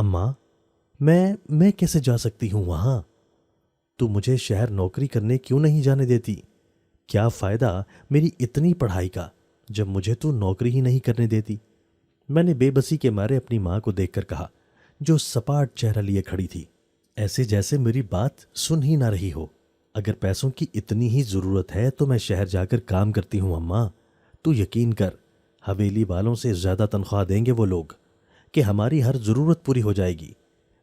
اماں، میں کیسے جا سکتی ہوں وہاں؟ تو مجھے شہر نوکری کرنے کیوں نہیں جانے دیتی؟ کیا فائدہ میری اتنی پڑھائی کا جب مجھے تو نوکری ہی نہیں کرنے دیتی؟ میں نے بے بسی کے مارے اپنی ماں کو دیکھ کر کہا، جو سپاٹ چہرہ لیے کھڑی تھی، ایسے جیسے میری بات سن ہی نہ رہی ہو۔ اگر پیسوں کی اتنی ہی ضرورت ہے تو میں شہر جا کر کام کرتی ہوں اماں۔ تو یقین کر، حویلی والوں سے زیادہ تنخواہ دیں گے وہ لوگ کہ ہماری ہر ضرورت پوری ہو جائے گی۔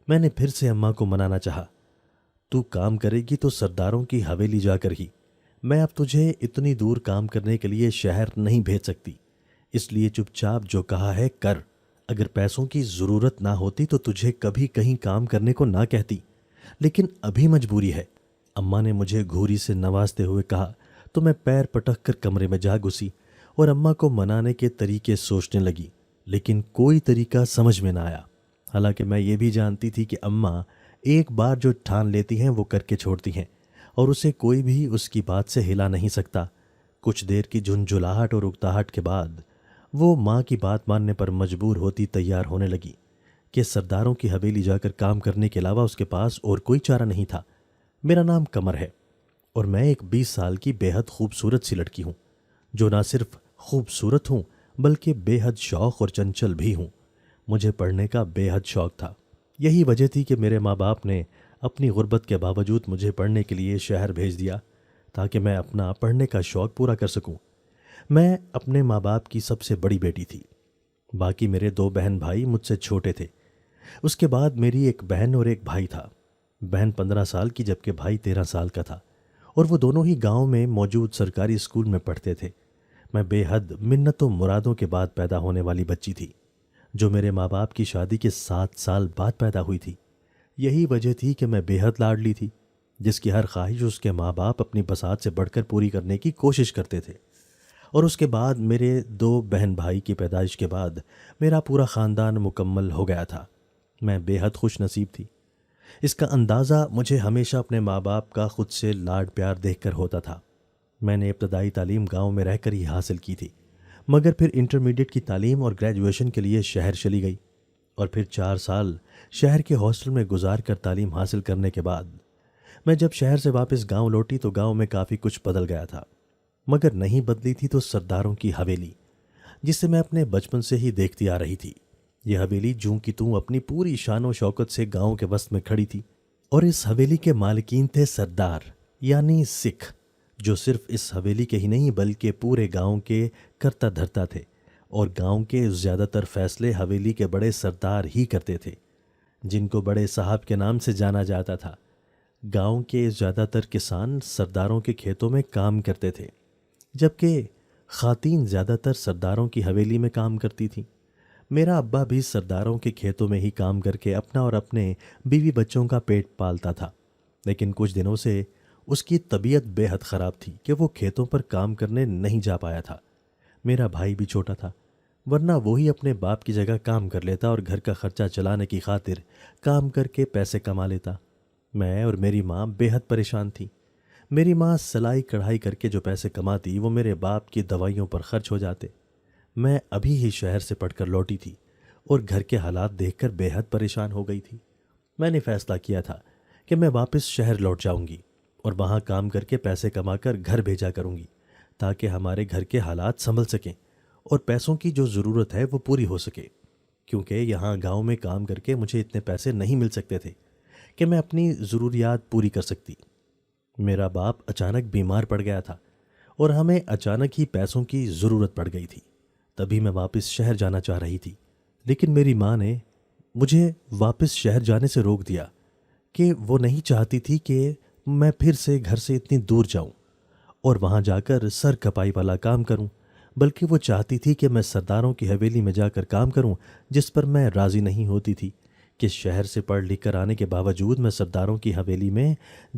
میں نے پھر سے اماں کو منانا چاہا، تو کام کرے گی تو سرداروں کی حویلی جا کر ہی۔ میں اب تجھے اتنی دور کام کرنے کے لیے شہر نہیں بھیج سکتی، اس لیے چپ چاپ جو کہا ہے کر۔ اگر پیسوں کی ضرورت نہ ہوتی تو تجھے کبھی کہیں کام کرنے کو نہ کہتی، لیکن ابھی مجبوری ہے۔ اماں نے مجھے گھوری سے نوازتے ہوئے کہا تو میں پیر پٹک کر کمرے میں جا گھسی اور اماں کو منانے کے طریقے سوچنے لگی، لیکن کوئی طریقہ سمجھ میں نہ آیا۔ حالانکہ میں یہ بھی جانتی تھی کہ اماں ایک بار جو ٹھان لیتی ہیں وہ کر کے چھوڑتی ہیں، اور اسے کوئی بھی اس کی بات سے ہلا نہیں سکتا۔ کچھ دیر کی جھنجھلاہٹ اور اکتاہٹ کے بعد وہ ماں کی بات ماننے پر مجبور ہوتی تیار ہونے لگی کہ سرداروں کی حویلی جا کر کام کرنے کے علاوہ اس کے پاس اور کوئی چارہ نہیں تھا۔ میرا نام قمر ہے اور میں ایک 20 سال کی بے حد خوبصورت سی لڑکی ہوں، جو نہ صرف خوبصورت ہوں بلکہ بے حد شوق اور چنچل بھی ہوں۔ مجھے پڑھنے کا بے حد شوق تھا۔ یہی وجہ تھی کہ میرے ماں باپ نے اپنی غربت کے باوجود مجھے پڑھنے کے لیے شہر بھیج دیا تاکہ میں اپنا پڑھنے کا شوق پورا کر سکوں۔ میں اپنے ماں باپ کی سب سے بڑی بیٹی تھی، باقی میرے 2 بہن بھائی مجھ سے چھوٹے تھے۔ اس کے بعد میری ایک بہن اور ایک بھائی تھا۔ بہن 15 سال کی جبکہ بھائی 13 سال کا تھا، اور وہ دونوں ہی گاؤں میں موجود سرکاری اسکول میں پڑھتے تھے۔ میں بے حد منتوں مرادوں کے بعد پیدا ہونے والی بچی تھی، جو میرے ماں باپ کی شادی کے 7 سال بعد پیدا ہوئی تھی۔ یہی وجہ تھی کہ میں بے حد لاڈلی تھی، جس کی ہر خواہش اس کے ماں باپ اپنی بساط سے بڑھ کر پوری کرنے کی کوشش کرتے تھے۔ اور اس کے بعد میرے 2 بہن بھائی کی پیدائش کے بعد میرا پورا خاندان مکمل ہو گیا تھا۔ میں بے حد خوش نصیب تھی۔ اس کا اندازہ مجھے ہمیشہ اپنے ماں باپ کا خود سے لاڈ پیار دیکھ کر ہوتا تھا۔ میں نے ابتدائی تعلیم گاؤں میں رہ کر ہی حاصل کی تھی، مگر پھر انٹرمیڈیٹ کی تعلیم اور گریجویشن کے لیے شہر چلی گئی، اور پھر 4 سال شہر کے ہاسٹل میں گزار کر تعلیم حاصل کرنے کے بعد میں جب شہر سے واپس گاؤں لوٹی تو گاؤں میں کافی کچھ بدل گیا تھا، مگر نہیں بدلی تھی تو سرداروں کی حویلی، جسے میں اپنے بچپن سے ہی دیکھتی آ رہی تھی۔ یہ حویلی جوں کی توں اپنی پوری شان و شوکت سے گاؤں کے وسط میں کھڑی تھی، اور اس حویلی کے مالکین تھے سردار، یعنی سکھ، جو صرف اس حویلی کے ہی نہیں بلکہ پورے گاؤں کے کرتا دھرتا تھے، اور گاؤں کے زیادہ تر فیصلے حویلی کے بڑے سردار ہی کرتے تھے، جن کو بڑے صاحب کے نام سے جانا جاتا تھا۔ گاؤں کے زیادہ تر کسان سرداروں کے کھیتوں میں کام کرتے تھے، جبکہ خواتین زیادہ تر سرداروں کی حویلی میں کام کرتی تھیں۔ میرا ابا بھی سرداروں کے کھیتوں میں ہی کام کر کے اپنا اور اپنے بیوی بچوں کا پیٹ پالتا تھا، لیکن کچھ دنوں سے اس کی طبیعت بے حد خراب تھی کہ وہ کھیتوں پر کام کرنے نہیں جا پایا تھا۔ میرا بھائی بھی چھوٹا تھا، ورنہ وہی اپنے باپ کی جگہ کام کر لیتا اور گھر کا خرچہ چلانے کی خاطر کام کر کے پیسے کما لیتا۔ میں اور میری ماں بے حد پریشان تھی۔ میری ماں سلائی کڑھائی کر کے جو پیسے کماتی وہ میرے باپ کی دوائیوں پر خرچ ہو جاتے۔ میں ابھی ہی شہر سے پڑھ کر لوٹی تھی اور گھر کے حالات دیکھ کر بے حد پریشان ہو گئی تھی۔ میں نے فیصلہ کیا تھا کہ میں واپس شہر لوٹ جاؤں گی اور وہاں کام کر کے پیسے کما کر گھر بھیجا کروں گی، تاکہ ہمارے گھر کے حالات سنبھل سکیں اور پیسوں کی جو ضرورت ہے وہ پوری ہو سکے، کیونکہ یہاں گاؤں میں کام کر کے مجھے اتنے پیسے نہیں مل سکتے تھے کہ میں اپنی ضروریات پوری کر سکتی۔ میرا باپ اچانک بیمار پڑ گیا تھا اور ہمیں اچانک ہی پیسوں کی ضرورت پڑ گئی تھی۔ تبھی میں واپس شہر جانا چاہ رہی تھی، لیکن میری ماں نے مجھے واپس شہر جانے سے روک دیا کہ وہ نہیں چاہتی تھی کہ میں پھر سے گھر سے اتنی دور جاؤں اور وہاں جا کر سر کپائی والا کام کروں، بلکہ وہ چاہتی تھی کہ میں سرداروں کی حویلی میں جا کر کام کروں، جس پر میں راضی نہیں ہوتی تھی کہ شہر سے پڑھ لکھ کر آنے کے باوجود میں سرداروں کی حویلی میں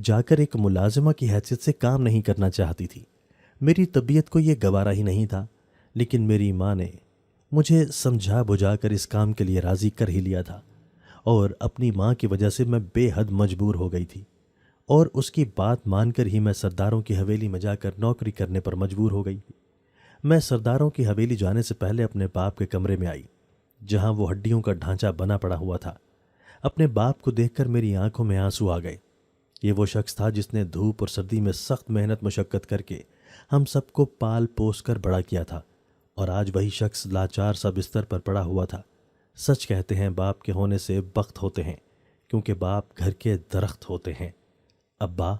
جا کر ایک ملازمہ کی حیثیت سے کام نہیں کرنا چاہتی تھی۔ میری طبیعت کو یہ گوارا ہی نہیں تھا، لیکن میری ماں نے مجھے سمجھا بجھا کر اس کام کے لیے راضی کر ہی لیا تھا، اور اپنی ماں کی وجہ سے میں بے حد مجبور ہو گئی تھی، اور اس کی بات مان کر ہی میں سرداروں کی حویلی میں جا کر نوکری کرنے پر مجبور ہو گئی تھی۔ میں سرداروں کی حویلی جانے سے پہلے اپنے باپ کے کمرے میں آئی، جہاں وہ ہڈیوں کا ڈھانچہ بنا پڑا ہوا تھا۔ اپنے باپ کو دیکھ کر میری آنکھوں میں آنسو آ گئے۔ یہ وہ شخص تھا جس نے دھوپ اور سردی میں سخت محنت مشقت کر کے ہم سب کو پال پوس کر بڑا کیا تھا، اور آج وہی شخص لاچار سا بستر پر پڑا ہوا تھا۔ سچ کہتے ہیں باپ کے ہونے سے بخت ہوتے ہیں، کیونکہ باپ گھر کے درخت ہوتے ہیں۔ ابا،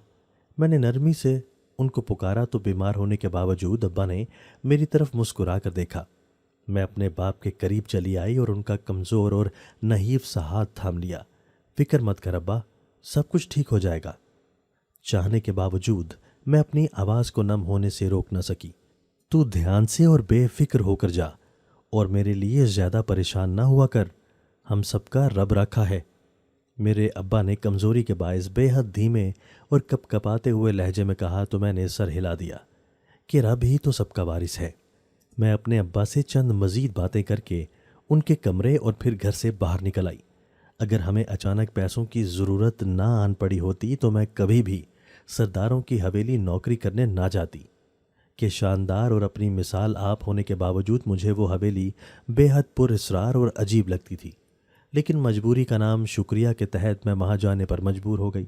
میں نے نرمی سے ان کو پکارا تو بیمار ہونے کے باوجود ابا نے میری طرف مسکرا کر دیکھا۔ میں اپنے باپ کے قریب چلی آئی اور ان کا کمزور اور نحیف سا ہاتھ تھام لیا۔ فکر مت کر ابا، سب کچھ ٹھیک ہو جائے گا۔ چاہنے کے باوجود میں اپنی آواز کو نم ہونے سے روک نہ سکی۔ تو دھیان سے اور بے فکر ہو کر جا، اور میرے لیے زیادہ پریشان نہ ہوا کر، ہم سب کا رب رکھا ہے۔ میرے ابا نے کمزوری کے باعث بے حد دھیمے اور کپ کپاتے ہوئے لہجے میں کہا تو میں نے سر ہلا دیا کہ رب ہی تو سب کا وارث ہے۔ میں اپنے ابا سے چند مزید باتیں کر کے ان کے کمرے اور پھر گھر سے باہر نکل آئی۔ اگر ہمیں اچانک پیسوں کی ضرورت نہ آن پڑی ہوتی تو میں کبھی بھی سرداروں کی حویلی نوکری کرنے نہ جاتی، کہ شاندار اور اپنی مثال آپ ہونے کے باوجود مجھے وہ حویلی بے حد پر اسرار اور عجیب لگتی تھی۔ لیکن مجبوری کا نام شکریہ کے تحت میں وہاں جانے پر مجبور ہو گئی،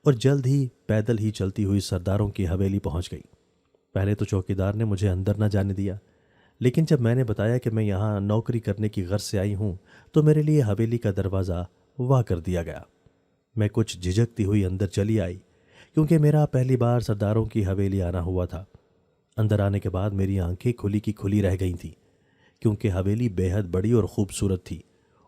اور جلد ہی پیدل ہی چلتی ہوئی سرداروں کی حویلی پہنچ گئی۔ پہلے تو چوکیدار نے مجھے اندر نہ جانے دیا، لیکن جب میں نے بتایا کہ میں یہاں نوکری کرنے کی غرض سے آئی ہوں تو میرے لیے حویلی کا دروازہ وا کر دیا گیا۔ میں کچھ جھجکتی ہوئی اندر چلی آئی، کیونکہ میرا پہلی بار سرداروں کی حویلی آنا ہوا تھا۔ اندر آنے کے بعد میری آنکھیں کھلی کی کھلی رہ گئی تھیں، کیونکہ حویلی بے حد بڑی اور خوبصورت تھی،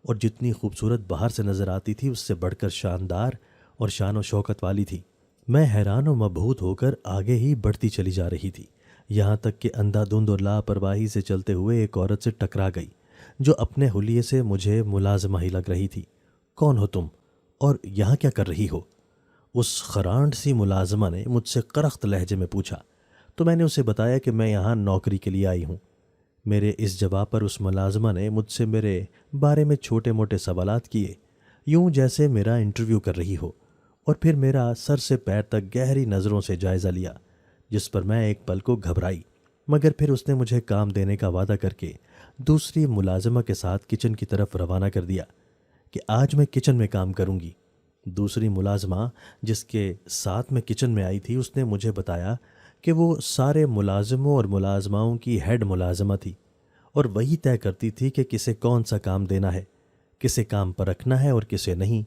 اور جتنی خوبصورت باہر سے نظر آتی تھی اس سے بڑھ کر شاندار اور شان و شوکت والی تھی۔ میں حیران و مبہوت ہو کر آگے ہی بڑھتی چلی جا رہی تھی، یہاں تک کہ اندھا دھند اور لاپرواہی سے چلتے ہوئے ایک عورت سے ٹکرا گئی جو اپنے حلیے سے مجھے ملازمہ ہی لگ رہی تھی۔ کون ہو تم، اور یہاں کیا کر رہی ہو؟ اس خرانڈ سی ملازمہ نے مجھ سے کرخت لہجے میں پوچھا، تو میں نے اسے بتایا کہ میں یہاں نوکری کے لیے آئی ہوں۔ میرے اس جواب پر اس ملازمہ نے مجھ سے میرے بارے میں چھوٹے موٹے سوالات کیے، یوں جیسے میرا انٹرویو کر رہی ہو، اور پھر میرا سر سے پیر تک گہری نظروں سے جائزہ لیا، جس پر میں ایک پل کو گھبرائی، مگر پھر اس نے مجھے کام دینے کا وعدہ کر کے دوسری ملازمہ کے ساتھ کچن کی طرف روانہ کر دیا کہ آج میں کچن میں کام کروں گی۔ دوسری ملازمہ جس کے ساتھ میں کچن میں آئی تھی اس نے مجھے بتایا کہ وہ سارے ملازموں اور ملازماؤں کی ہیڈ ملازمہ تھی، اور وہی طے کرتی تھی کہ کسے کون سا کام دینا ہے، کسے کام پر رکھنا ہے اور کسے نہیں۔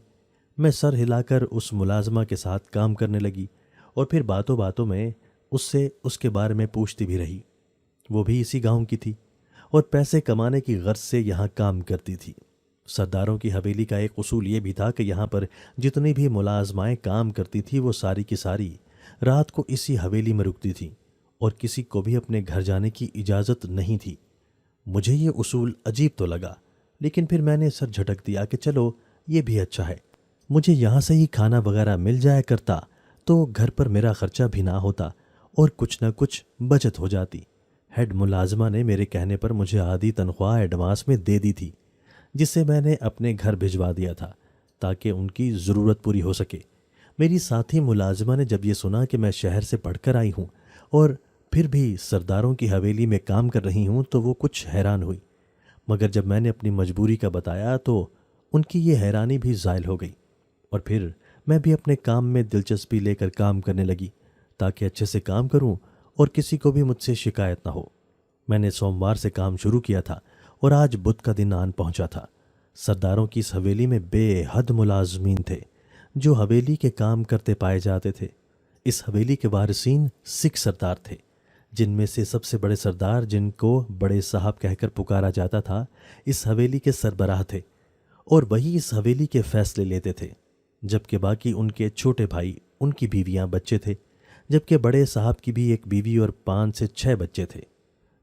میں سر ہلا کر اس ملازمہ کے ساتھ کام کرنے لگی، اور پھر باتوں باتوں میں اس سے اس کے بارے میں پوچھتی بھی رہی۔ وہ بھی اسی گاؤں کی تھی اور پیسے کمانے کی غرض سے یہاں کام کرتی تھی۔ سرداروں کی حویلی کا ایک اصول یہ بھی تھا کہ یہاں پر جتنی بھی ملازمائیں کام کرتی تھی وہ ساری کی ساری رات کو اسی حویلی میں رکتی تھی، اور کسی کو بھی اپنے گھر جانے کی اجازت نہیں تھی۔ مجھے یہ اصول عجیب تو لگا، لیکن پھر میں نے سر جھٹک دیا کہ چلو یہ بھی اچھا ہے، مجھے یہاں سے ہی کھانا وغیرہ مل جایا کرتا تو گھر پر میرا خرچہ بھی نہ ہوتا اور کچھ نہ کچھ بچت ہو جاتی۔ ہیڈ ملازمہ نے میرے کہنے پر مجھے آدھی تنخواہ ایڈوانس میں دے دی تھی، جسے میں نے اپنے گھر بھجوا دیا تھا تاکہ ان کی ضرورت پوری ہو سکے۔ میری ساتھی ملازمہ نے جب یہ سنا کہ میں شہر سے پڑھ کر آئی ہوں اور پھر بھی سرداروں کی حویلی میں کام کر رہی ہوں تو وہ کچھ حیران ہوئی، مگر جب میں نے اپنی مجبوری کا بتایا تو ان کی یہ حیرانی بھی زائل ہو گئی، اور پھر میں بھی اپنے کام میں دلچسپی لے کر کام کرنے لگی تاکہ اچھے سے کام کروں اور کسی کو بھی مجھ سے شکایت نہ ہو۔ میں نے سوموار سے کام شروع کیا تھا اور آج بدھ کا دن آن پہنچا تھا۔ سرداروں کی اس حویلی میں بے حد ملازمین تھے جو حویلی کے کام کرتے پائے جاتے تھے۔ اس حویلی کے وارثین سکھ سردار تھے، جن میں سے سب سے بڑے سردار، جن کو بڑے صاحب کہہ کر پکارا جاتا تھا، اس حویلی کے سربراہ تھے، اور وہی اس حویلی کے فیصلے لیتے تھے، جبکہ باقی ان کے چھوٹے بھائی، ان کی بیویاں، بچے تھے، جبکہ بڑے صاحب کی بھی ایک بیوی اور 5 سے 6 بچے تھے،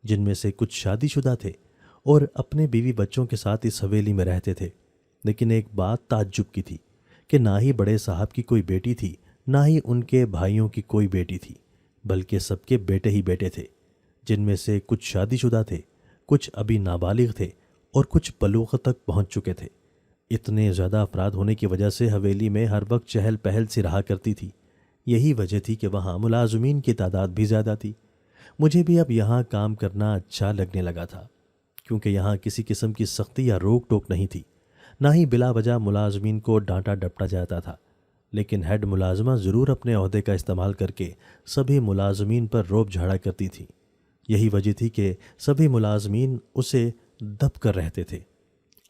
جن میں سے کچھ شادی شدہ تھے اور اپنے بیوی بچوں کے ساتھ اس حویلی میں رہتے تھے۔ لیکن ایک بات تعجب کی تھی کہ نہ ہی بڑے صاحب کی کوئی بیٹی تھی، نہ ہی ان کے بھائیوں کی کوئی بیٹی تھی، بلکہ سب کے بیٹے ہی بیٹے تھے، جن میں سے کچھ شادی شدہ تھے، کچھ ابھی نابالغ تھے اور کچھ بلوغت تک پہنچ چکے تھے۔ اتنے زیادہ افراد ہونے کی وجہ سے حویلی میں ہر وقت چہل پہل سی رہا کرتی تھی۔ یہی وجہ تھی کہ وہاں ملازمین کی تعداد بھی زیادہ تھی۔ مجھے بھی اب یہاں کام کرنا اچھا لگنے لگا تھا، کیونکہ یہاں کسی قسم کی سختی یا روک ٹوک نہیں تھی۔ نہ ہی بلا وجہ ملازمین کو ڈانٹا ڈپٹا جاتا تھا، لیکن ہیڈ ملازمہ ضرور اپنے عہدے کا استعمال کر کے سبھی ملازمین پر روب جھاڑا کرتی تھی۔ یہی وجہ تھی کہ سبھی ملازمین اسے دب کر رہتے تھے۔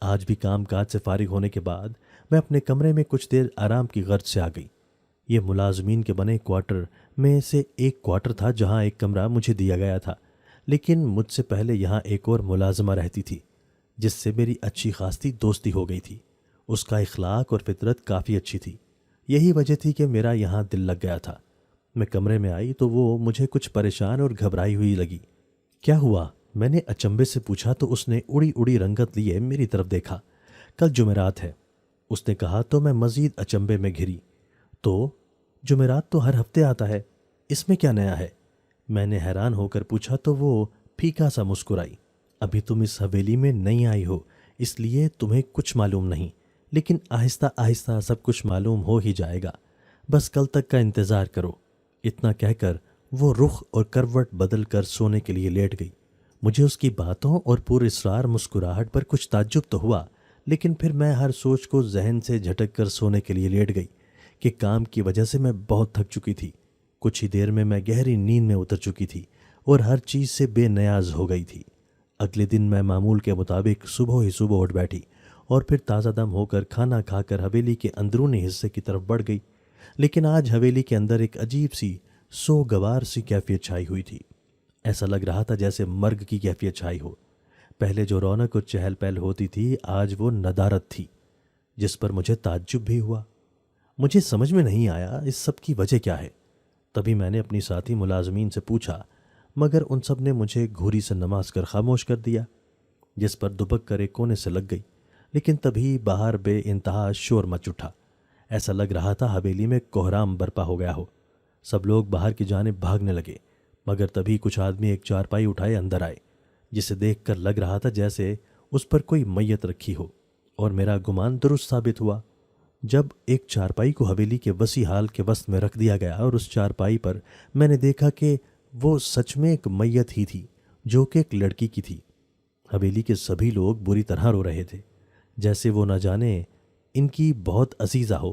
آج بھی کام کاج سے فارغ ہونے کے بعد میں اپنے کمرے میں کچھ دیر آرام کی غرض سے آ گئی۔ یہ ملازمین کے بنے کوارٹر میں سے ایک کوارٹر تھا جہاں ایک کمرہ مجھے دیا گیا تھا، لیکن مجھ سے پہلے یہاں ایک اور ملازمہ رہتی تھی جس سے میری اچھی خاصی دوستی ہو گئی تھی۔ اس کا اخلاق اور فطرت کافی اچھی تھی، یہی وجہ تھی کہ میرا یہاں دل لگ گیا تھا۔ میں کمرے میں آئی تو وہ مجھے کچھ پریشان اور گھبرائی ہوئی لگی۔ کیا ہوا؟ میں نے اچنبے سے پوچھا تو اس نے اڑی اڑی رنگت لیے میری طرف دیکھا۔ کل جمعرات ہے، اس نے کہا تو میں مزید اچنبے میں گھری۔ تو جمعرات تو ہر ہفتے آتا ہے، اس میں کیا نیا ہے؟ میں نے حیران ہو کر پوچھا تو وہ پھیکا سا مسکرائی۔ ابھی تم اس حویلی میں نہیں آئی ہو، اس لیے تمہیں کچھ معلوم نہیں، لیکن آہستہ آہستہ سب کچھ معلوم ہو ہی جائے گا، بس کل تک کا انتظار کرو۔ اتنا کہہ کر وہ رخ اور کروٹ بدل کر سونے کے لیے لیٹ گئی۔ مجھے اس کی باتوں اور پر اصرار مسکراہٹ پر کچھ تعجب تو ہوا، لیکن پھر میں ہر سوچ کو ذہن سے جھٹک کر سونے کے لیے لیٹ گئی کہ کام کی وجہ سے میں بہت تھک چکی تھی۔ کچھ ہی دیر میں گہری نیند میں اتر چکی تھی اور ہر چیز سے بے نیاز ہو گئی تھی۔ اگلے دن میں معمول کے مطابق صبح ہی صبح اٹھ بیٹھی اور پھر تازہ دم ہو کر کھانا کھا کر حویلی کے اندرونی حصے کی طرف بڑھ گئی۔ لیکن آج حویلی کے اندر ایک عجیب سی سوگوار سی کیفیت چھائی ہوئی تھی۔ ایسا لگ رہا تھا جیسے مرگ کی کیفیت چھائی ہو۔ پہلے جو رونق اور چہل پہل ہوتی تھی آج وہ ندارت تھی، جس پر مجھے تعجب بھی ہوا۔ مجھے سمجھ میں نہیں آیا اس سب کی وجہ کیا ہے۔ تبھی میں نے اپنی ساتھی ملازمین سے پوچھا، مگر ان سب نے مجھے گھوری سے نماز کر خاموش کر دیا، جس پر دبک کر ایک کونے سے لگ گئی۔ لیکن تبھی باہر بے انتہا شور مچ اٹھا۔ ایسا لگ رہا تھا حویلی میں کوہرام برپا ہو گیا ہو۔ سب لوگ باہر کی جانب بھاگنے لگے، مگر تبھی کچھ آدمی ایک چارپائی اٹھائے اندر آئے، جسے دیکھ کر لگ رہا تھا جیسے اس پر کوئی میت رکھی ہو، اور میرا گمان درست ثابت ہوا۔ جب ایک چارپائی کو حویلی کے وسیع ہال کے وسط میں رکھ دیا گیا اور اس چارپائی پر میں نے دیکھا کہ وہ سچ میں ایک میت ہی تھی، جو کہ ایک لڑکی کی تھی۔ حویلی کے سبھی لوگ بری طرح رو رہے تھے، جیسے وہ نہ جانے ان کی بہت عزیزہ ہو۔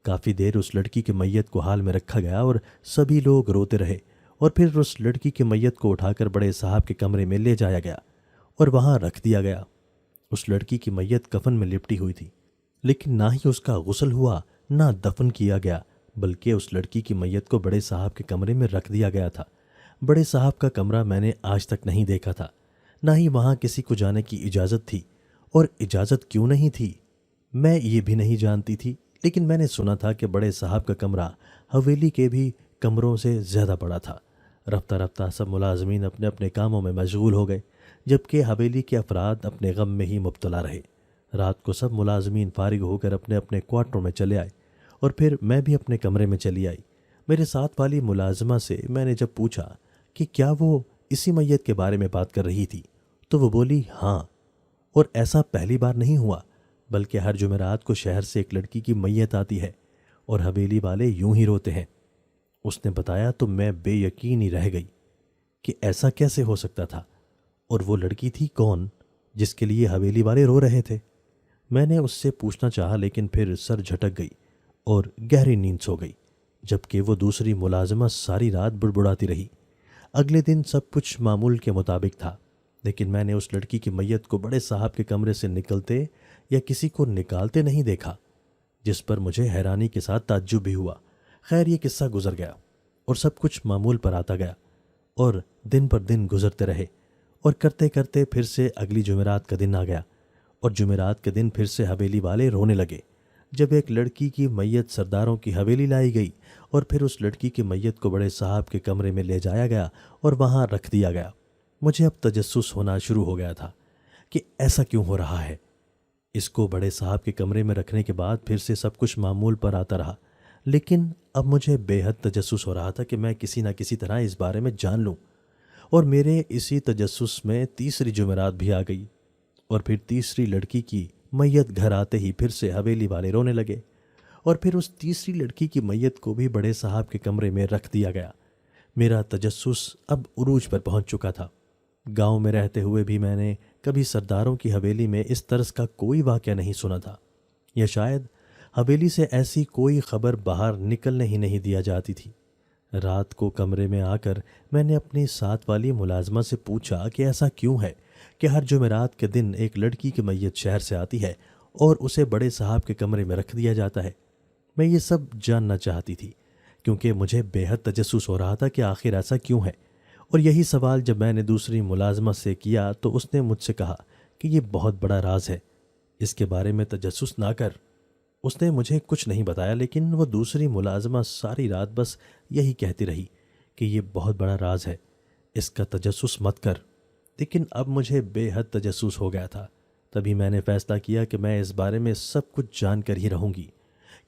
کافی دیر اس لڑکی کے میت کو حال میں رکھا گیا اور سبھی لوگ روتے رہے، اور پھر اس لڑکی کے میت کو اٹھا کر بڑے صاحب کے کمرے میں لے جایا گیا اور وہاں رکھ دیا گیا۔ اس لڑکی کی میت کفن میں لپٹی ہوئی تھی، لیکن نہ ہی اس کا غسل ہوا نہ دفن کیا گیا، بلکہ اس لڑکی کی میت کو بڑے صاحب کے کمرے میں رکھ دیا گیا تھا۔ بڑے صاحب کا کمرہ میں نے آج تک نہیں دیکھا تھا، نہ ہی وہاں کسی کو جانے کی اجازت تھی، اور اجازت کیوں نہیں تھی میں یہ بھی نہیں جانتی تھی، لیکن میں نے سنا تھا کہ بڑے صاحب کا کمرہ حویلی کے بھی کمروں سے زیادہ بڑا تھا۔ رفتہ رفتہ سب ملازمین اپنے اپنے کاموں میں مشغول ہو گئے، جبکہ حویلی کے افراد اپنے غم میں ہی مبتلا رہے۔ رات کو سب ملازمین فارغ ہو کر اپنے اپنے کوارٹروں میں چلے آئے، اور پھر میں بھی اپنے کمرے میں چلی آئی۔ میرے ساتھ والی ملازمہ سے میں نے جب پوچھا کہ کیا وہ اسی میت کے بارے میں بات کر رہی تھی، تو وہ بولی ہاں، اور ایسا پہلی بار نہیں ہوا، بلکہ ہر جمعرات کو شہر سے ایک لڑکی کی میت آتی ہے اور حویلی والے یوں ہی روتے ہیں۔ اس نے بتایا تو میں بے یقین ہی رہ گئی کہ ایسا کیسے ہو سکتا تھا، اور وہ لڑکی تھی کون جس کے لیے حویلی والے رو رہے تھے؟ میں نے اس سے پوچھنا چاہا، لیکن پھر سر جھٹک گئی اور گہری نیند سو گئی، جبکہ وہ دوسری ملازمہ ساری رات بڑبڑاتی رہی۔ اگلے دن سب کچھ معمول کے مطابق تھا، لیکن میں نے اس لڑکی کی میت کو بڑے صاحب کے کمرے سے نکلتے یا کسی کو نکالتے نہیں دیکھا، جس پر مجھے حیرانی کے ساتھ تعجب بھی ہوا۔ خیر، یہ قصہ گزر گیا اور سب کچھ معمول پر آتا گیا، اور دن پر دن گزرتے رہے، اور کرتے کرتے پھر سے اگلی جمعرات کا دن آ گیا، اور جمعرات کے دن پھر سے حویلی والے رونے لگے جب ایک لڑکی کی میت سرداروں کی حویلی لائی گئی، اور پھر اس لڑکی کی میت کو بڑے صاحب کے کمرے میں لے جایا گیا اور وہاں رکھ دیا گیا۔ مجھے اب تجسس ہونا شروع ہو گیا تھا کہ ایسا کیوں ہو رہا ہے۔ اس کو بڑے صاحب کے کمرے میں رکھنے کے بعد پھر سے سب کچھ معمول پر آتا رہا، لیکن اب مجھے بے حد تجسس ہو رہا تھا کہ میں کسی نہ کسی طرح اس بارے میں جان لوں، اور میرے اسی تجسس میں تیسری جمعرات بھی آ گئی، اور پھر تیسری لڑکی کی میت گھر آتے ہی پھر سے حویلی والے رونے لگے، اور پھر اس تیسری لڑکی کی میت کو بھی بڑے صاحب کے کمرے میں رکھ دیا گیا۔ میرا تجسس اب عروج پر پہنچ چکا تھا۔ گاؤں میں رہتے ہوئے بھی میں نے کبھی سرداروں کی حویلی میں اس طرز کا کوئی واقعہ نہیں سنا تھا، یا شاید حویلی سے ایسی کوئی خبر باہر نکلنے ہی نہیں دیا جاتی تھی۔ رات کو کمرے میں آ کر میں نے اپنی ساتھ والی ملازمہ سے پوچھا کہ ایسا کیوں ہے کہ ہر جمعرات کے دن ایک لڑکی کی میت شہر سے آتی ہے اور اسے بڑے صاحب کے کمرے میں رکھ دیا جاتا ہے۔ میں یہ سب جاننا چاہتی تھی کیونکہ مجھے بے حد تجسس ہو رہا تھا کہ آخر ایسا کیوں ہے، اور یہی سوال جب میں نے دوسری ملازمہ سے کیا تو اس نے مجھ سے کہا کہ یہ بہت بڑا راز ہے، اس کے بارے میں تجسس نہ کر۔ اس نے مجھے کچھ نہیں بتایا، لیکن وہ دوسری ملازمہ ساری رات بس یہی کہتی رہی کہ یہ بہت بڑا راز ہے، اس کا تجسس مت کر۔ لیکن اب مجھے بے حد تجسس ہو گیا تھا۔ تبھی میں نے فیصلہ کیا کہ میں اس بارے میں سب کچھ جان کر ہی رہوں گی،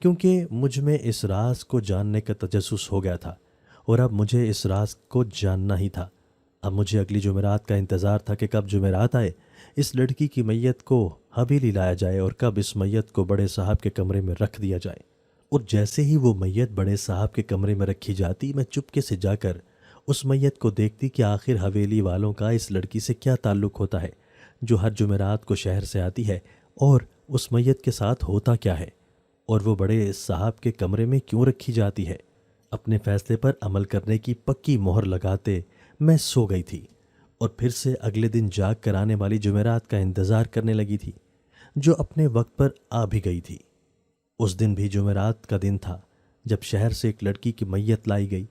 کیونکہ مجھ میں اس راز کو جاننے کا تجسس ہو گیا تھا، اور اب مجھے اس راز کو جاننا ہی تھا۔ اب مجھے اگلی جمعرات کا انتظار تھا کہ کب جمعرات آئے، اس لڑکی کی میت کو حویلی لایا جائے اور کب اس میت کو بڑے صاحب کے کمرے میں رکھ دیا جائے۔ اور جیسے ہی وہ میت بڑے صاحب کے کمرے میں رکھی جاتی، میں چپکے سے جا کر اس میت کو دیکھتی کہ آخر حویلی والوں کا اس لڑکی سے کیا تعلق ہوتا ہے جو ہر جمعرات کو شہر سے آتی ہے، اور اس میت کے ساتھ ہوتا کیا ہے، اور وہ بڑے صاحب کے کمرے میں کیوں رکھی جاتی ہے۔ اپنے فیصلے پر عمل کرنے کی پکی مہر لگاتے میں سو گئی تھی، اور پھر سے اگلے دن جاگ کر آنے والی جمعرات کا انتظار کرنے لگی تھی، جو اپنے وقت پر آ بھی گئی تھی۔ اس دن بھی جمعرات کا دن تھا جب شہر سے ایک لڑکی کی میت لائی گئی،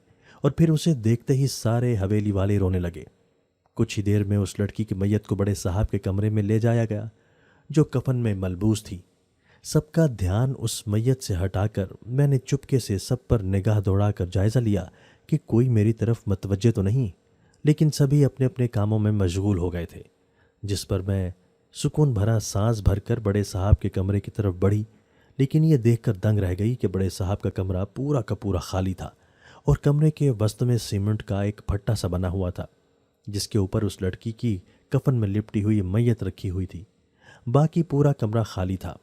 اور پھر اسے دیکھتے ہی سارے حویلی والے رونے لگے۔ کچھ ہی دیر میں اس لڑکی کی میت کو بڑے صاحب کے کمرے میں لے جایا گیا، جو کفن میں ملبوس تھی۔ سب کا دھیان اس میت سے ہٹا کر میں نے چپکے سے سب پر نگاہ دوڑا کر جائزہ لیا کہ کوئی میری طرف متوجہ تو نہیں، لیکن سبھی اپنے اپنے کاموں میں مشغول ہو گئے تھے، جس پر میں سکون بھرا سانس بھر کر بڑے صاحب کے کمرے کی طرف بڑھی، لیکن یہ دیکھ کر دنگ رہ گئی کہ بڑے صاحب کا کمرہ پورا کا پورا خالی تھا، اور کمرے کے وسط میں سیمنٹ کا ایک پھٹا سا بنا ہوا تھا، جس کے اوپر اس لڑکی کی کفن میں لپٹی ہوئی میت رکھی ہوئی تھی۔ باقی پورا کمرہ خالی تھا،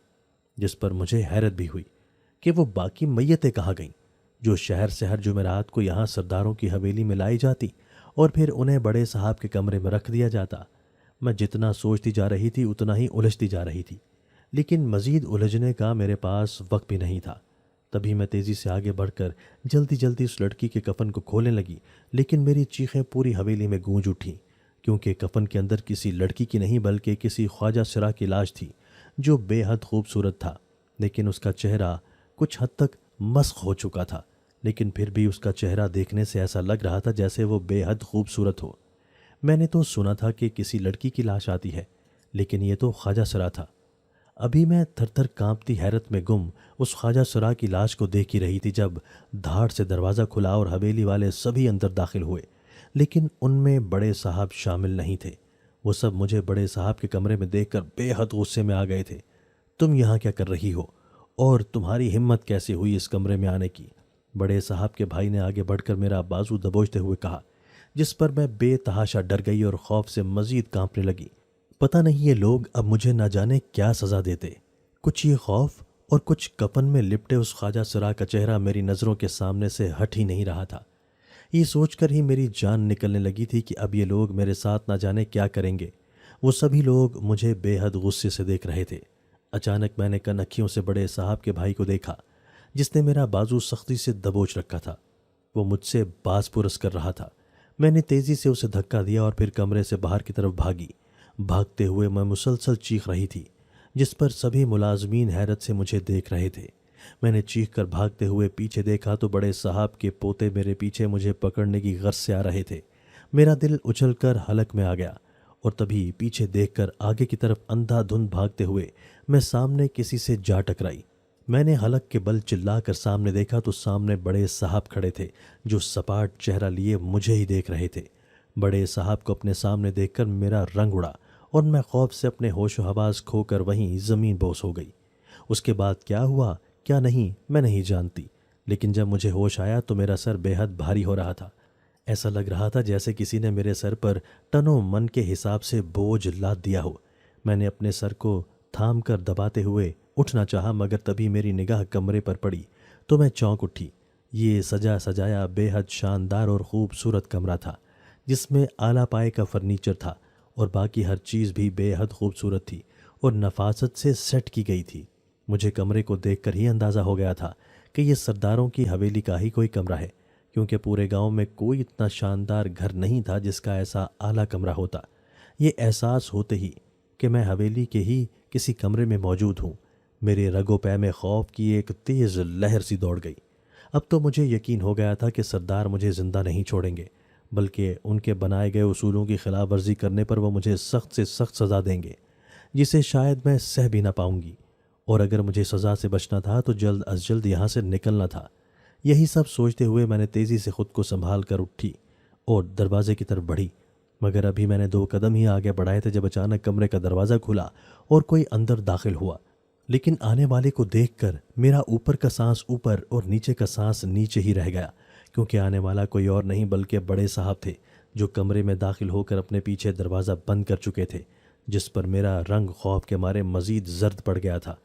جس پر مجھے حیرت بھی ہوئی کہ وہ باقی میتیں کہاں گئیں جو شہر سے ہر جمعرات کو یہاں سرداروں کی حویلی میں لائی جاتی اور پھر انہیں بڑے صاحب کے کمرے میں رکھ دیا جاتا۔ میں جتنا سوچتی جا رہی تھی اتنا ہی الجھتی جا رہی تھی، لیکن مزید الجھنے کا میرے پاس وقت بھی نہیں تھا۔ تبھی میں تیزی سے آگے بڑھ کر جلدی جلدی اس لڑکی کے کفن کو کھولنے لگی، لیکن میری چیخیں پوری حویلی میں گونج اٹھیں، کیونکہ کفن کے اندر کسی لڑکی کی نہیں بلکہ کسی خواجہ سرا کی لاش تھی، جو بے حد خوبصورت تھا، لیکن اس کا چہرہ کچھ حد تک مسخ ہو چکا تھا، لیکن پھر بھی اس کا چہرہ دیکھنے سے ایسا لگ رہا تھا جیسے وہ بے حد خوبصورت ہو۔ میں نے تو سنا تھا کہ کسی لڑکی کی لاش آتی ہے، لیکن یہ تو خواجہ سرا تھا۔ ابھی میں تھر تھر کانپتی حیرت میں گم اس خواجہ سرا کی لاش کو دیکھ ہی رہی تھی جب دھاڑ سے دروازہ کھلا اور حویلی والے سبھی اندر داخل ہوئے، لیکن ان میں بڑے صاحب شامل نہیں تھے۔ وہ سب مجھے بڑے صاحب کے کمرے میں دیکھ کر بے حد غصے میں آ گئے تھے۔ تم یہاں کیا کر رہی ہو، اور تمہاری ہمت کیسے ہوئی اس کمرے میں آنے کی؟ بڑے صاحب کے بھائی نے آگے بڑھ کر میرا بازو دبوچتے ہوئے کہا، جس پر میں بے تحاشا ڈر گئی اور خوف سے مزید کانپنے لگی۔ پتہ نہیں یہ لوگ اب مجھے نہ جانے کیا سزا دیتے۔ کچھ یہ خوف اور کچھ کفن میں لپٹے اس خواجہ سرا کا چہرہ میری نظروں کے سامنے سے ہٹ ہی نہیں رہا تھا۔ یہ سوچ کر ہی میری جان نکلنے لگی تھی کہ اب یہ لوگ میرے ساتھ نہ جانے کیا کریں گے۔ وہ سبھی لوگ مجھے بے حد غصے سے دیکھ رہے تھے۔ اچانک میں نے کنکھیوں سے بڑے صاحب کے بھائی کو دیکھا، جس نے میرا بازو سختی سے دبوچ رکھا تھا۔ وہ مجھ سے باز پرس کر رہا تھا۔ میں نے تیزی سے اسے دھکا دیا اور پھر کمرے سے باہر کی طرف بھاگی۔ بھاگتے ہوئے میں مسلسل چیخ رہی تھی، جس پر سبھی ملازمین حیرت سے مجھے دیکھ رہے تھے۔ میں نے چیخ کر بھاگتے ہوئے پیچھے دیکھا تو بڑے صاحب کے پوتے میرے پیچھے مجھے پکڑنے کی غرض سے آ رہے تھے۔ میرا دل اچھل کر حلق میں آ گیا، اور تبھی پیچھے دیکھ کر آگے کی طرف اندھا دھند بھاگتے ہوئے میں سامنے کسی سے جا ٹکرائی۔ میں نے حلق کے بل چلا کر سامنے دیکھا تو سامنے بڑے صاحب کھڑے تھے، جو سپاٹ چہرہ لیے مجھے ہی دیکھ رہے تھے۔ بڑے صاحب کو اپنے سامنے دیکھ کر میرا رنگ اڑا اور میں خوف سے اپنے ہوش و حواس کھو کر وہیں زمین بوس ہو گئی۔ اس کے بعد کیا ہوا کیا نہیں میں نہیں جانتی، لیکن جب مجھے ہوش آیا تو میرا سر بے حد بھاری ہو رہا تھا۔ ایسا لگ رہا تھا جیسے کسی نے میرے سر پر ٹنوں من کے حساب سے بوجھ لاد دیا ہو۔ میں نے اپنے سر کو تھام کر دباتے ہوئے اٹھنا چاہا، مگر تبھی میری نگاہ کمرے پر پڑی تو میں چونک اٹھی۔ یہ سجا سجایا بے حد شاندار اور خوبصورت کمرہ تھا، جس میں اعلیٰ پائے کا فرنیچر تھا اور باقی ہر چیز بھی بے حد خوبصورت تھی اور نفاست سے سیٹ کی گئی تھی۔ مجھے کمرے کو دیکھ کر ہی اندازہ ہو گیا تھا کہ یہ سرداروں کی حویلی کا ہی کوئی کمرہ ہے، کیونکہ پورے گاؤں میں کوئی اتنا شاندار گھر نہیں تھا جس کا ایسا اعلیٰ کمرہ ہوتا۔ یہ احساس ہوتے ہی کہ میں حویلی کے ہی کسی کمرے میں موجود ہوں، میرے رگو پے میں خوف کی ایک تیز لہر سی دوڑ گئی۔ اب تو مجھے یقین ہو گیا تھا کہ سردار مجھے زندہ نہیں چھوڑیں گے، بلکہ ان کے بنائے گئے اصولوں کی خلاف ورزی کرنے پر وہ مجھے سخت سے سخت سزا دیں گے، جسے شاید میں سہ بھی نہ پاؤں گی۔ اور اگر مجھے سزا سے بچنا تھا تو جلد از جلد یہاں سے نکلنا تھا۔ یہی سب سوچتے ہوئے میں نے تیزی سے خود کو سنبھال کر اٹھی اور دروازے کی طرف بڑھی، مگر ابھی میں نے 2 قدم ہی آگے بڑھائے تھے جب اچانک کمرے کا دروازہ کھلا اور کوئی اندر داخل ہوا۔ لیکن آنے والے کو دیکھ کر میرا اوپر کا سانس اوپر اور نیچے کا سانس نیچے ہی رہ گیا، کیونکہ آنے والا کوئی اور نہیں بلکہ بڑے صاحب تھے، جو کمرے میں داخل ہو کر اپنے پیچھے دروازہ بند کر چکے تھے، جس پر میرا رنگ خوف کے مارے مزید زرد پڑ گیا تھا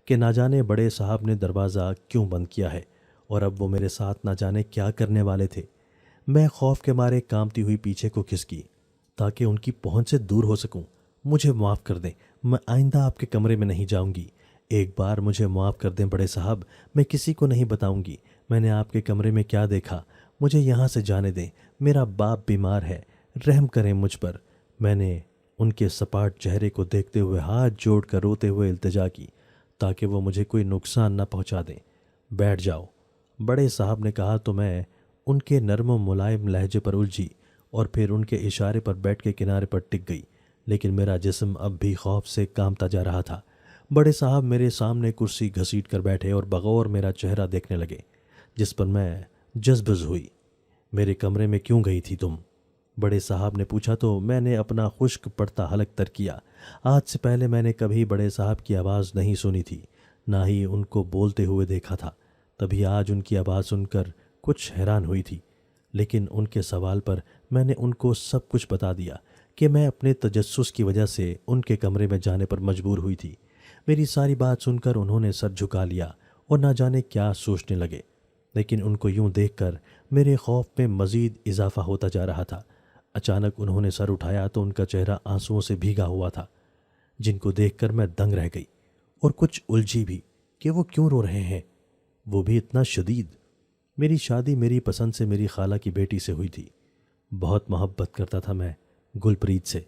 کہ نہ جانے بڑے صاحب نے دروازہ کیوں بند کیا ہے اور اب وہ میرے ساتھ نہ جانے کیا کرنے والے تھے۔ میں خوف کے مارے کانپتی ہوئی پیچھے کو کھسکی تاکہ ان کی پہنچ سے دور ہو سکوں۔ مجھے معاف کر دیں، میں آئندہ آپ کے کمرے میں نہیں جاؤں گی۔ ایک بار مجھے معاف کر دیں بڑے صاحب، میں کسی کو نہیں بتاؤں گی میں نے آپ کے کمرے میں کیا دیکھا۔ مجھے یہاں سے جانے دیں، میرا باپ بیمار ہے، رحم کریں مجھ پر۔ میں نے ان کے سپاٹ چہرے کو دیکھتے ہوئے ہاتھ جوڑ کر روتے ہوئے التجا کی تاکہ وہ مجھے کوئی نقصان نہ پہنچا دیں۔ بیٹھ جاؤ، بڑے صاحب نے کہا تو میں ان کے نرم و ملائم لہجے پر الجھی اور پھر ان کے اشارے پر بیٹھ کے کنارے پر ٹک گئی، لیکن میرا جسم اب بھی خوف سے کانپتا جا رہا تھا۔ بڑے صاحب میرے سامنے کرسی گھسیٹ کر بیٹھے اور بغور میرا چہرہ دیکھنے لگے، جس پر میں جذبز ہوئی۔ میرے کمرے میں کیوں گئی تھی تم؟ بڑے صاحب نے پوچھا تو میں نے اپنا خشک پڑتا حلق تر کیا۔ آج سے پہلے میں نے کبھی بڑے صاحب کی آواز نہیں سنی تھی، نہ ہی ان کو بولتے ہوئے دیکھا تھا، تبھی آج ان کی آواز سن کر کچھ حیران ہوئی تھی۔ لیکن ان کے سوال پر میں نے ان کو سب کچھ بتا دیا کہ میں اپنے تجسس کی وجہ سے ان کے کمرے میں جانے پر مجبور ہوئی تھی۔ میری ساری بات سن کر انہوں نے سر جھکا لیا اور نہ جانے کیا سوچنے لگے، لیکن ان کو یوں دیکھ کر میرے خوف میں مزید اضافہ ہوتا جا رہا تھا۔ اچانک انہوں نے سر اٹھایا تو ان کا چہرہ آنسوؤں سے بھیگا ہوا تھا، جن کو دیکھ کر میں دنگ رہ گئی اور کچھ الجھی بھی کہ وہ کیوں رو رہے ہیں، وہ بھی اتنا شدید۔ میری شادی میری پسند سے میری خالہ کی بیٹی سے ہوئی تھی۔ بہت محبت کرتا تھا میں گلپریت سے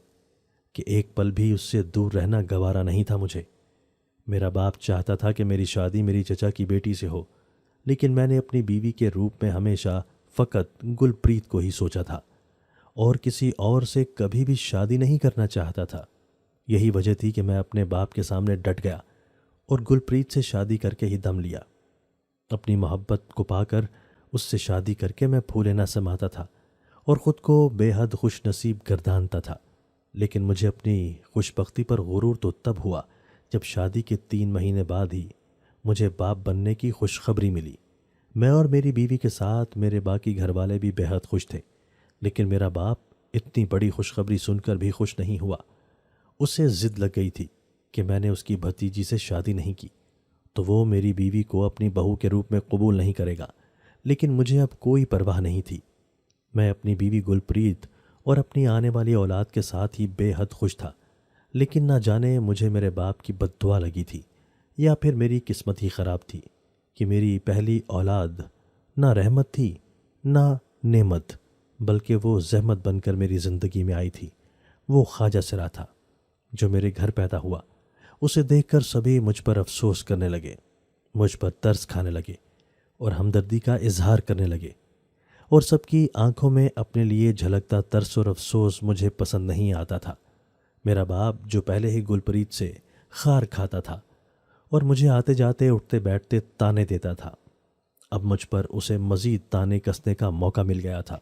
کہ ایک پل بھی اس سے دور رہنا گوارا نہیں تھا مجھے۔ میرا باپ چاہتا تھا کہ میری شادی میری چچا کی بیٹی سے ہو، لیکن میں نے اپنی بیوی کے روپ میں ہمیشہ فقط گلپریت کو ہی سوچا تھا اور کسی اور سے کبھی بھی شادی نہیں کرنا چاہتا تھا۔ یہی وجہ تھی کہ میں اپنے باپ کے سامنے ڈٹ گیا اور گلپریت سے شادی کر کے ہی دم لیا۔ اپنی محبت کو پا کر اس سے شادی کر کے میں پھولے نہ سماتا تھا اور خود کو بے حد خوش نصیب گردانتا تھا، لیکن مجھے اپنی خوش بختی پر غرور تو تب ہوا جب شادی کے 3 مہینے بعد ہی مجھے باپ بننے کی خوشخبری ملی۔ میں اور میری بیوی کے ساتھ میرے باقی گھر والے بھی بے حد خوش تھے، لیکن میرا باپ اتنی بڑی خوشخبری سن کر بھی خوش نہیں ہوا۔ اسے ضد لگ گئی تھی کہ میں نے اس کی بھتیجی سے شادی نہیں کی تو وہ میری بیوی کو اپنی بہو کے روپ میں قبول نہیں کرے گا، لیکن مجھے اب کوئی پرواہ نہیں تھی۔ میں اپنی بیوی گلپریت اور اپنی آنے والی اولاد کے ساتھ ہی بے حد خوش تھا، لیکن نہ جانے مجھے میرے باپ کی بد دعا لگی تھی یا پھر میری قسمت ہی خراب تھی کہ میری پہلی اولاد نہ رحمت تھی نہ نعمت، بلکہ وہ زحمت بن کر میری زندگی میں آئی تھی۔ وہ خواجہ سرا تھا جو میرے گھر پیدا ہوا۔ اسے دیکھ کر سبھی مجھ پر افسوس کرنے لگے، مجھ پر ترس کھانے لگے اور ہمدردی کا اظہار کرنے لگے، اور سب کی آنکھوں میں اپنے لیے جھلکتا ترس اور افسوس مجھے پسند نہیں آتا تھا۔ میرا باپ جو پہلے ہی گلپریت سے خار کھاتا تھا اور مجھے آتے جاتے اٹھتے بیٹھتے تانے دیتا تھا، اب مجھ پر اسے مزید تانے کسنے کا موقع مل گیا تھا۔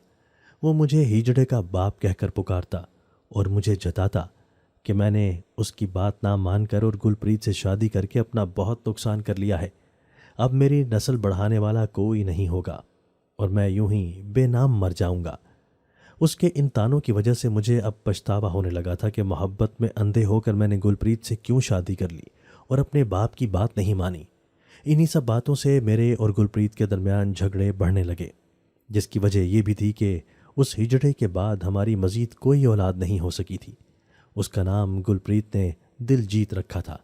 وہ مجھے ہیجڑے کا باپ کہہ کر پکارتا اور مجھے جتاتا کہ میں نے اس کی بات نہ مان کر اور گلپریت سے شادی کر کے اپنا بہت نقصان کر لیا ہے۔ اب میری نسل بڑھانے والا کوئی نہیں ہوگا اور میں یوں ہی بے نام مر جاؤں گا۔ اس کے ان تانوں کی وجہ سے مجھے اب پچھتاوا ہونے لگا تھا کہ محبت میں اندھے ہو کر میں نے گلپریت سے کیوں شادی کر لی اور اپنے باپ کی بات نہیں مانی۔ انہی سب باتوں سے میرے اور گلپریت کے درمیان جھگڑے بڑھنے لگے، جس کی وجہ یہ بھی تھی کہ اس ہجڑے کے بعد ہماری مزید کوئی اولاد نہیں ہو سکی تھی۔ اس کا نام گلپریت نے دل جیت رکھا تھا،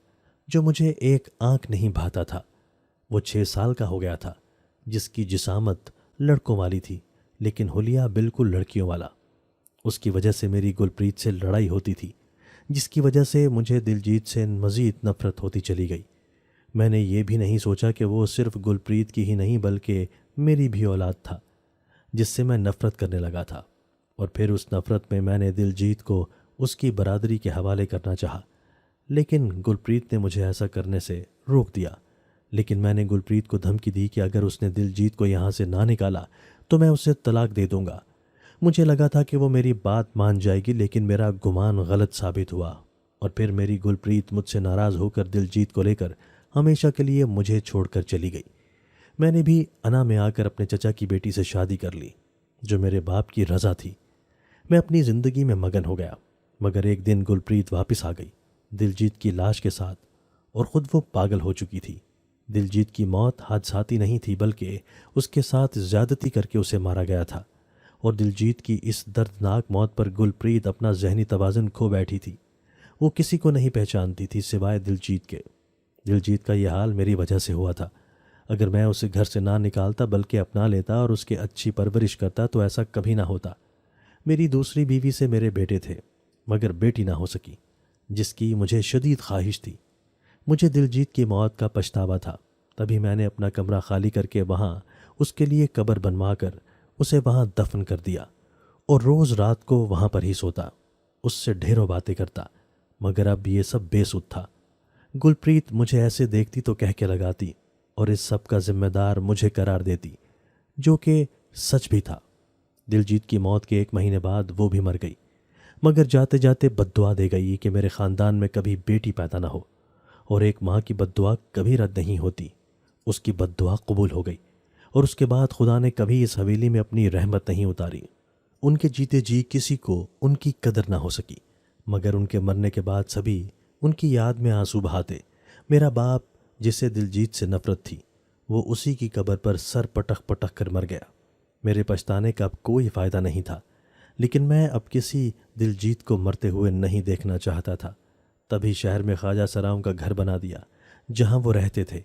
جو مجھے ایک آنکھ نہیں بھاتا تھا۔ وہ 6 سال کا ہو گیا تھا، جس کی جسامت لڑکوں والی تھی لیکن حلیہ بالکل لڑکیوں والا۔ اس کی وجہ سے میری گلپریت سے لڑائی ہوتی تھی، جس کی وجہ سے مجھے دلجیت سے مزید نفرت ہوتی چلی گئی۔ میں نے یہ بھی نہیں سوچا کہ وہ صرف گلپریت کی ہی نہیں بلکہ میری بھی اولاد تھا، جس سے میں نفرت کرنے لگا تھا۔ اور پھر اس نفرت میں نے دلجیت کو اس کی برادری کے حوالے کرنا چاہا، لیکن گلپریت نے مجھے ایسا کرنے سے روک دیا۔ لیکن میں نے گلپریت کو دھمکی دی کہ اگر اس نے دلجیت کو یہاں سے نہ نکالا تو میں اسے طلاق دے دوں گا۔ مجھے لگا تھا کہ وہ میری بات مان جائے گی، لیکن میرا گمان غلط ثابت ہوا، اور پھر میری گلپریت مجھ سے ناراض ہو کر دلجیت کو لے کر ہمیشہ کے لیے مجھے چھوڑ کر چلی گئی۔ میں نے بھی انا میں آ کر اپنے چچا کی بیٹی سے شادی کر لی، جو میرے باپ کی رضا تھی۔ میں اپنی زندگی میں مگن ہو گیا، مگر ایک دن گلپریت واپس آ گئی دلجیت کی لاش کے ساتھ، اور خود وہ پاگل ہو چکی تھی۔ دلجیت کی موت حادثاتی نہیں تھی بلکہ اس کے ساتھ زیادتی کر کے اسے مارا گیا تھا، اور دلجیت کی اس دردناک موت پر گلپریت اپنا ذہنی توازن کھو بیٹھی تھی۔ وہ کسی کو نہیں پہچانتی تھی سوائے دلجیت کے۔ دلجیت کا یہ حال میری وجہ سے ہوا تھا۔ اگر میں اسے گھر سے نہ نکالتا بلکہ اپنا لیتا اور اس کی اچھی پرورش کرتا تو ایسا کبھی نہ ہوتا۔ میری دوسری بیوی سے میرے بیٹے تھے، مگر بیٹی نہ ہو سکی، جس کی مجھے شدید خواہش تھی۔ مجھے دلجیت کی موت کا پچھتاوا تھا، تبھی میں نے اپنا کمرہ خالی کر کے وہاں اس کے لیے قبر بنوا کر اسے وہاں دفن کر دیا، اور روز رات کو وہاں پر ہی سوتا، اس سے ڈھیروں باتیں کرتا، مگر اب یہ سب بے سود تھا۔ گلپریت مجھے ایسے دیکھتی تو کہہ کے لگاتی اور اس سب کا ذمہ دار مجھے قرار دیتی، جو کہ سچ بھی تھا۔ دلجیت کی موت کے 1 مہینے بعد وہ بھی مر گئی، مگر جاتے جاتے بد دعا دے گئی کہ میرے خاندان میں کبھی بیٹی پیدا نہ ہو، اور ایک ماں کی بد دعا کبھی رد نہیں ہوتی۔ اس کی بد دعا قبول ہو گئی، اور اس کے بعد خدا نے کبھی اس حویلی میں اپنی رحمت نہیں اتاری۔ ان کے جیتے جی کسی کو ان کی قدر نہ ہو سکی، مگر ان کے مرنے کے بعد سبھی ان کی یاد میں آنسو بہاتے۔ میرا باپ، جسے دلجیت سے نفرت تھی، وہ اسی کی قبر پر سر پٹک پٹک کر مر گیا۔ میرے پچھتانے کا اب کوئی فائدہ نہیں تھا، لیکن میں اب کسی دلجیت کو مرتے ہوئے نہیں دیکھنا چاہتا تھا۔ تبھی شہر میں خواجہ سراؤں کا گھر بنا دیا جہاں وہ رہتے تھے،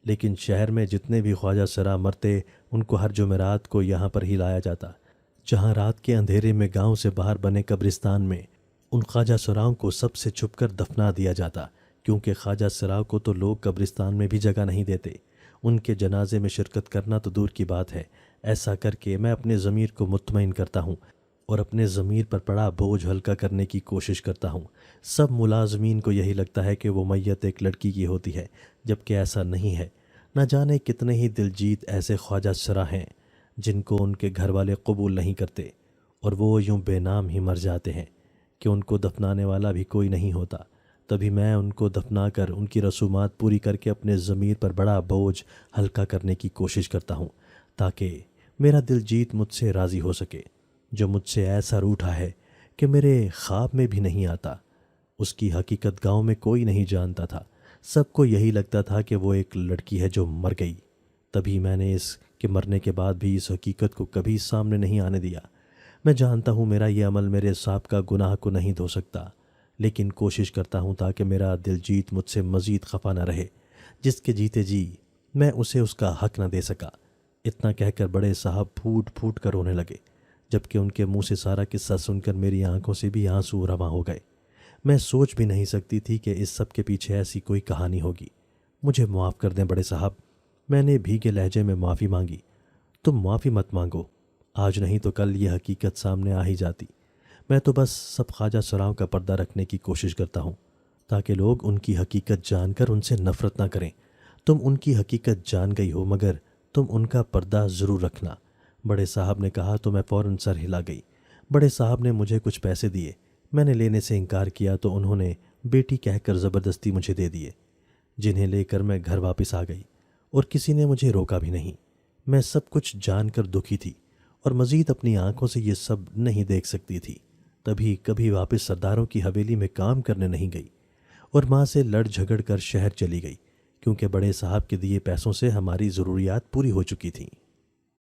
لیکن شہر میں جتنے بھی خواجہ سرا مرتے ان کو ہر جمعرات کو یہاں پر ہی لایا جاتا، جہاں رات کے اندھیرے میں گاؤں سے باہر بنے قبرستان میں ان خواجہ سراؤں کو سب سے چھپ کر دفنا دیا جاتا، کیونکہ خواجہ سراؤں کو تو لوگ قبرستان میں بھی جگہ نہیں دیتے۔ ان کے جنازے میں شرکت کرنا تو دور کی بات ہے۔ ایسا کر کے میں اپنے ضمیر کو مطمئن کرتا ہوں اور اپنے ضمیر پر پڑا بوجھ ہلکا کرنے کی کوشش کرتا ہوں۔ سب ملازمین کو یہی لگتا ہے کہ وہ میت ایک لڑکی کی ہوتی ہے، جبکہ ایسا نہیں ہے۔ نہ جانے کتنے ہی دلجیت ایسے خواجہ سرا ہیں جن کو ان کے گھر والے قبول نہیں کرتے، اور وہ یوں بے نام ہی مر جاتے ہیں کہ ان کو دفنانے والا بھی کوئی نہیں ہوتا۔ تبھی میں ان کو دفنا کر ان کی رسومات پوری کر کے اپنے ضمیر پر بڑا بوجھ ہلکا کرنے کی کوشش کرتا ہوں، تاکہ میرا دلجیت مجھ سے راضی ہو سکے، جو مجھ سے ایسا روٹھا ہے کہ میرے خواب میں بھی نہیں آتا۔ اس کی حقیقت گاؤں میں کوئی نہیں جانتا تھا، سب کو یہی لگتا تھا کہ وہ ایک لڑکی ہے جو مر گئی۔ تبھی میں نے اس کے مرنے کے بعد بھی اس حقیقت کو کبھی سامنے نہیں آنے دیا۔ میں جانتا ہوں میرا یہ عمل میرے سابقہ گناہ کو نہیں دھو سکتا، لیکن کوشش کرتا ہوں تاکہ میرا دلجیت مجھ سے مزید خفا نہ رہے، جس کے جیتے جی میں اسے اس کا حق نہ دے سکا۔ اتنا کہہ کر بڑے صاحب پھوٹ پھوٹ کر رونے لگے، جبکہ ان کے منہ سے سارا قصہ سن کر میری آنکھوں سے بھی آنسو رواں ہو گئے۔ میں سوچ بھی نہیں سکتی تھی کہ اس سب کے پیچھے ایسی کوئی کہانی ہوگی۔ مجھے معاف کر دیں بڑے صاحب، میں نے بھیگے لہجے میں معافی مانگی۔ تم معافی مت مانگو، آج نہیں تو کل یہ حقیقت سامنے آ ہی جاتی۔ میں تو بس سب خواجہ سراؤں کا پردہ رکھنے کی کوشش کرتا ہوں، تاکہ لوگ ان کی حقیقت جان کر ان سے نفرت نہ کریں۔ تم ان کی حقیقت جان گئی ہو، مگر تم ان کا پردہ ضرور رکھنا۔ بڑے صاحب نے کہا تو میں فوراً سر ہلا گئی۔ بڑے صاحب نے مجھے کچھ پیسے دیے، میں نے لینے سے انکار کیا تو انہوں نے بیٹی کہہ کر زبردستی مجھے دے دیے، جنہیں لے کر میں گھر واپس آ گئی، اور کسی نے مجھے روکا بھی نہیں۔ میں سب کچھ جان کر دکھی تھی اور مزید اپنی آنکھوں سے یہ سب نہیں دیکھ سکتی تھی۔ تبھی کبھی واپس سرداروں کی حویلی میں کام کرنے نہیں گئی، اور ماں سے لڑ جھگڑ کر شہر چلی گئی، کیونکہ بڑے صاحب کے دیے پیسوں سے ہماری ضروریات پوری ہو چکی تھیں۔